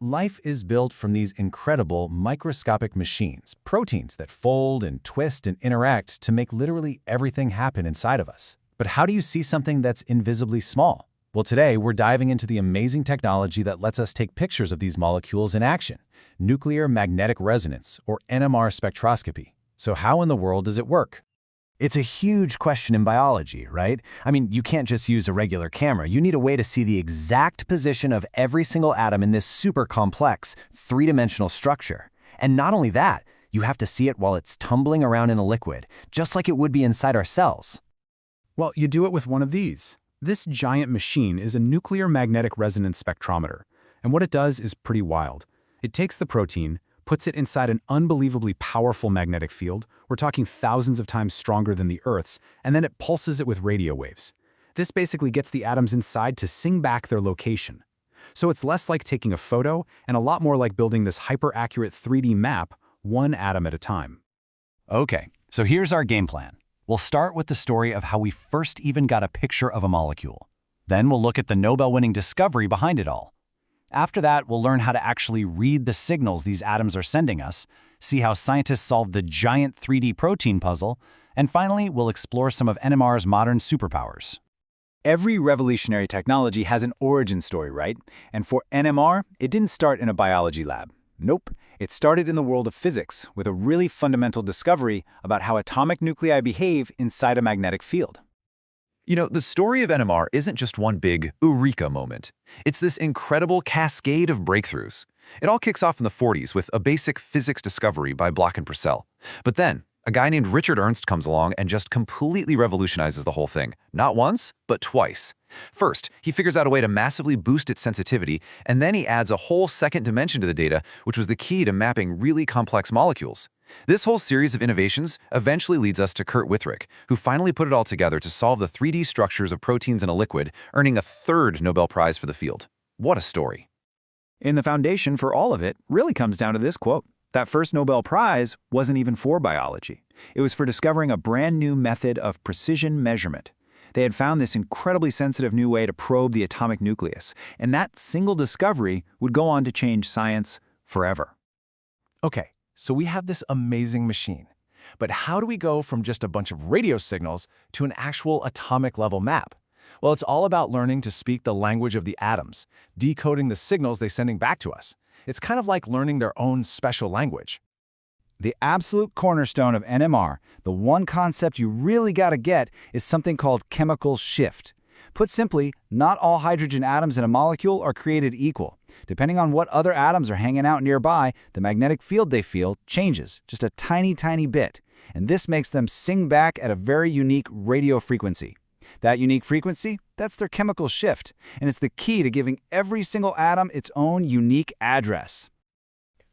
Life is built from these incredible microscopic machines, proteins that fold and twist and interact to make literally everything happen inside of us. But how do you see something that's invisibly small? Well, today we're diving into the amazing technology that lets us take pictures of these molecules in action, nuclear magnetic resonance, or NMR spectroscopy. So how in the world does it work? It's a huge question in biology, right? I mean, you can't just use a regular camera. You need a way to see the exact position of every single atom in this super complex, three-dimensional structure. And not only that, you have to see it while it's tumbling around in a liquid, just like it would be inside our cells. Well, you do it with one of these. This giant machine is a nuclear magnetic resonance spectrometer, and what it does is pretty wild. It takes the protein, puts it inside an unbelievably powerful magnetic field, we're talking thousands of times stronger than the Earth's, and then it pulses it with radio waves. This basically gets the atoms inside to sing back their location. So it's less like taking a photo and a lot more like building this hyper-accurate 3D map, one atom at a time. Okay, so here's our game plan. We'll start with the story of how we first even got a picture of a molecule. Then we'll look at the Nobel-winning discovery behind it all. After that, we'll learn how to actually read the signals these atoms are sending us, see how scientists solve the giant 3D protein puzzle, and finally, we'll explore some of NMR's modern superpowers. Every revolutionary technology has an origin story, right? And for NMR, it didn't start in a biology lab. Nope, it started in the world of physics with a really fundamental discovery about how atomic nuclei behave inside a magnetic field. The story of NMR isn't just one big eureka moment. It's this incredible cascade of breakthroughs. It all kicks off in the 40s with a basic physics discovery by Bloch and Purcell. But then, a guy named Richard Ernst comes along and just completely revolutionizes the whole thing. Not once, but twice. First, he figures out a way to massively boost its sensitivity, and then he adds a whole second dimension to the data, which was the key to mapping really complex molecules. This whole series of innovations eventually leads us to Kurt Withrick, who finally put it all together to solve the 3D structures of proteins in a liquid, earning a third Nobel Prize for the field. What a story. And the foundation for all of it really comes down to this quote. That first Nobel Prize wasn't even for biology. It was for discovering a brand new method of precision measurement. They had found this incredibly sensitive new way to probe the atomic nucleus, and that single discovery would go on to change science forever. Okay, so we have this amazing machine. But how do we go from just a bunch of radio signals to an actual atomic-level map? Well, it's all about learning to speak the language of the atoms, decoding the signals they're sending back to us. It's kind of like learning their own special language. The absolute cornerstone of NMR, the one concept you really gotta get, is something called chemical shift. Put simply, not all hydrogen atoms in a molecule are created equal. Depending on what other atoms are hanging out nearby, the magnetic field they feel changes just a tiny, tiny bit. And this makes them sing back at a very unique radio frequency. That unique frequency, that's their chemical shift, and it's the key to giving every single atom its own unique address.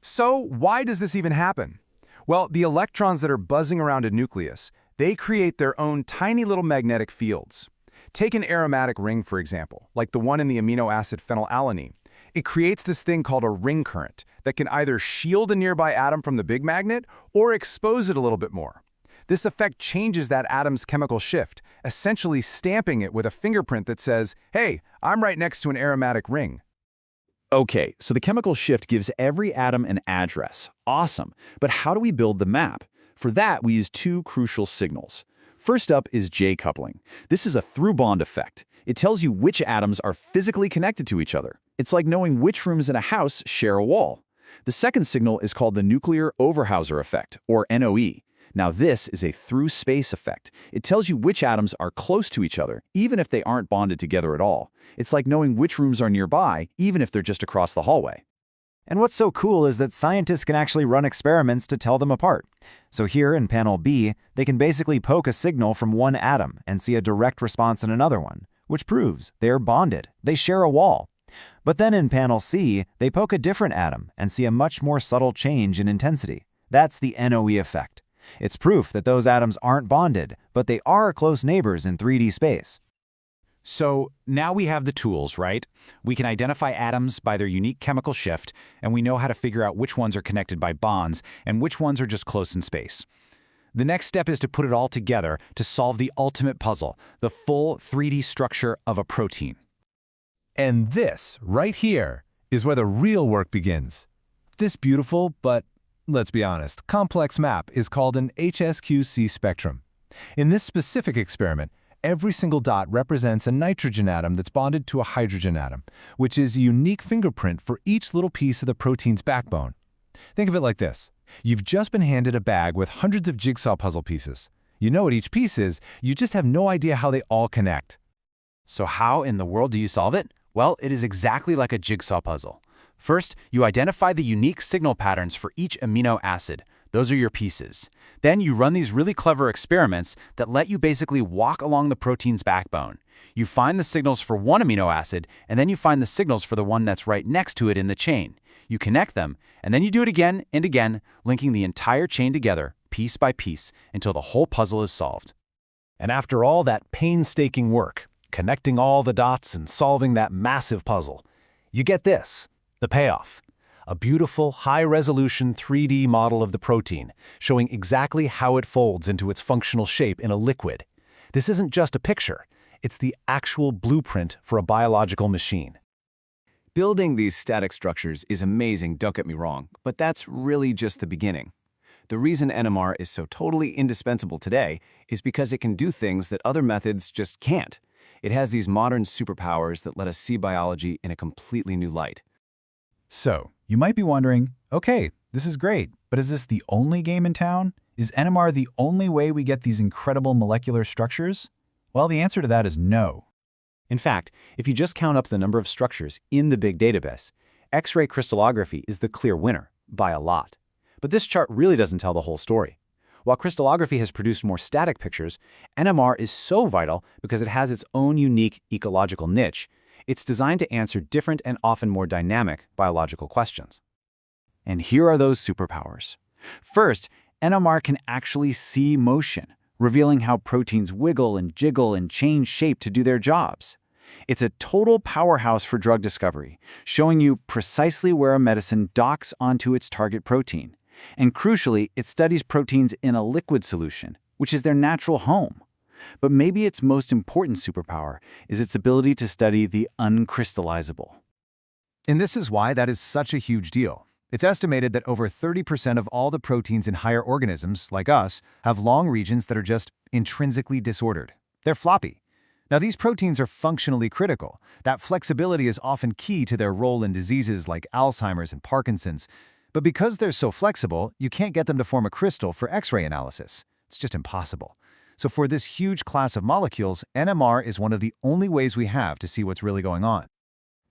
So why does this even happen? Well, the electrons that are buzzing around a nucleus, they create their own tiny little magnetic fields. Take an aromatic ring, for example, like the one in the amino acid phenylalanine. It creates this thing called a ring current that can either shield a nearby atom from the big magnet or expose it a little bit more. This effect changes that atom's chemical shift, essentially stamping it with a fingerprint that says, hey, I'm right next to an aromatic ring. Okay, so the chemical shift gives every atom an address. Awesome. But how do we build the map? For that, we use two crucial signals. First up is J-coupling. This is a through-bond effect. It tells you which atoms are physically connected to each other. It's like knowing which rooms in a house share a wall. The second signal is called the nuclear Overhauser effect, or NOE. Now this is a through-space effect. It tells you which atoms are close to each other, even if they aren't bonded together at all. It's like knowing which rooms are nearby, even if they're just across the hallway. And what's so cool is that scientists can actually run experiments to tell them apart. So here in panel B, they can basically poke a signal from one atom and see a direct response in another one, which proves they're bonded, they share a wall. But then in panel C, they poke a different atom and see a much more subtle change in intensity. That's the NOE effect. It's proof that those atoms aren't bonded, but they are close neighbors in 3D space. So now we have the tools, right? We can identify atoms by their unique chemical shift, and we know how to figure out which ones are connected by bonds and which ones are just close in space. The next step is to put it all together to solve the ultimate puzzle, the full 3D structure of a protein. And this, right here, is where the real work begins. This beautiful, but, let's be honest, complex map is called an HSQC spectrum. In this specific experiment, every single dot represents a nitrogen atom that's bonded to a hydrogen atom, which is a unique fingerprint for each little piece of the protein's backbone. Think of it like this. You've just been handed a bag with hundreds of jigsaw puzzle pieces. You know what each piece is, you just have no idea how they all connect. So how in the world do you solve it? Well, it is exactly like a jigsaw puzzle. First, you identify the unique signal patterns for each amino acid. Those are your pieces. Then you run these really clever experiments that let you basically walk along the protein's backbone. You find the signals for one amino acid, and then you find the signals for the one that's right next to it in the chain. You connect them, and then you do it again and again, linking the entire chain together, piece by piece, until the whole puzzle is solved. And after all that painstaking work, connecting all the dots and solving that massive puzzle, you get this, the payoff. A beautiful, high-resolution 3D model of the protein, showing exactly how it folds into its functional shape in a liquid. This isn't just a picture, it's the actual blueprint for a biological machine. Building these static structures is amazing, don't get me wrong, but that's really just the beginning. The reason NMR is so totally indispensable today is because it can do things that other methods just can't. It has these modern superpowers that let us see biology in a completely new light. So, you might be wondering, okay, this is great, but is this the only game in town? Is NMR the only way we get these incredible molecular structures? Well, the answer to that is no. In fact, if you just count up the number of structures in the big database, X-ray crystallography is the clear winner, by a lot. But this chart really doesn't tell the whole story. While crystallography has produced more static pictures, NMR is so vital because it has its own unique ecological niche. It's designed to answer different and often more dynamic biological questions. And here are those superpowers. First, NMR can actually see motion, revealing how proteins wiggle and jiggle and change shape to do their jobs. It's a total powerhouse for drug discovery, showing you precisely where a medicine docks onto its target protein. And crucially, it studies proteins in a liquid solution, which is their natural home. But maybe its most important superpower is its ability to study the uncrystallizable. And this is why that is such a huge deal. It's estimated that over 30% of all the proteins in higher organisms, like us, have long regions that are just intrinsically disordered. They're floppy. Now, these proteins are functionally critical. That flexibility is often key to their role in diseases like Alzheimer's and Parkinson's. But because they're so flexible, you can't get them to form a crystal for X-ray analysis. It's just impossible. So for this huge class of molecules, NMR is one of the only ways we have to see what's really going on.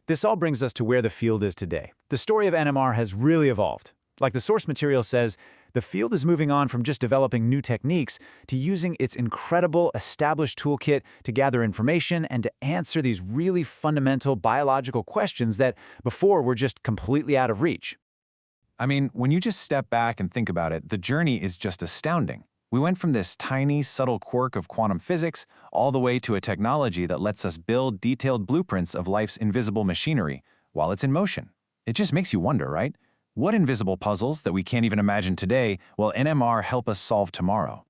This all brings us to where the field is today. The story of NMR has really evolved. Like the source material says, the field is moving on from just developing new techniques to using its incredible established toolkit to gather information and to answer these really fundamental biological questions that before were just completely out of reach. I mean, when you just step back and think about it, the journey is just astounding. We went from this tiny, subtle quirk of quantum physics all the way to a technology that lets us build detailed blueprints of life's invisible machinery while it's in motion. It just makes you wonder, right? What invisible puzzles that we can't even imagine today will NMR help us solve tomorrow?